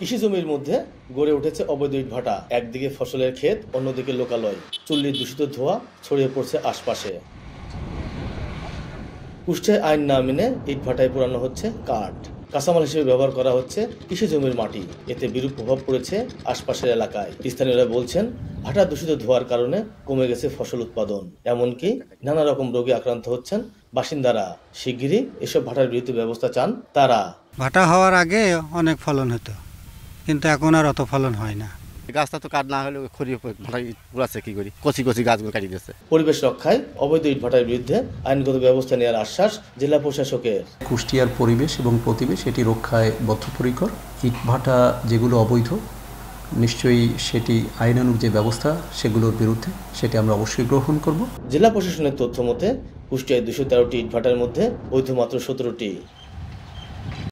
কৃষি জমির মধ্যে গড়ে উঠেছে অবৈধ ইটভাটা। একদিকে ফসলের ক্ষেত, অন্যদিকে লোকালয়। চুল্লির দূষিত ধোঁয়া ছড়িয়ে পড়ছে আশপাশে। কুষ্টিয়ায় আইন না মেনে ইটভাটায় পোড়ানো হচ্ছে কাঠ। কাঁচামাল হিসেবে ব্যবহার করা হচ্ছে কৃষি জমির মাটি। এতে বিরূপ প্রভাব পড়েছে আশপাশের এলাকায়। স্থানীয়রা বলছেন, ভাটা দূষিত ধোঁয়ার কারণে কমে গেছে ফসল উৎপাদন। এমনকি নানা রকম রোগে আক্রান্ত হচ্ছেন বাসিন্দারা। শিগগিরই এসব ভাটার বিরুদ্ধে ব্যবস্থা চান তারা। ভাটা হওয়ার আগে অনেক ফলন হতো, কিন্তু এখন আর অত ফলন হয় না। গাছটা তো কাট না হলে খড়ি ভাটাই পুরাচ্ছে কি করি, কচি কচি গাছগুলো কাটিয়ে দিচ্ছে। পরিবেশ রক্ষায় অবৈধ ইটভাটার বিরুদ্ধে আইনগত ব্যবস্থা নেওয়ার আশ্বাস জেলা প্রশাসকের। কুষ্টিয়ার পরিবেশ এবং প্রতিবেশ এটি রক্ষায় বদ্ধপরিকর। ইটভাটা যেগুলো অবৈধ, নিশ্চয়ই সেটি আইনানুগ যে ব্যবস্থা সেগুলোর বিরুদ্ধে সেটি আমরা অবশ্যই গ্রহণ করব। জেলা প্রশাসনের তথ্য মতে কুষ্টিয়ায় 213টি ইটভাটার মধ্যে বৈধ মাত্র 17টি।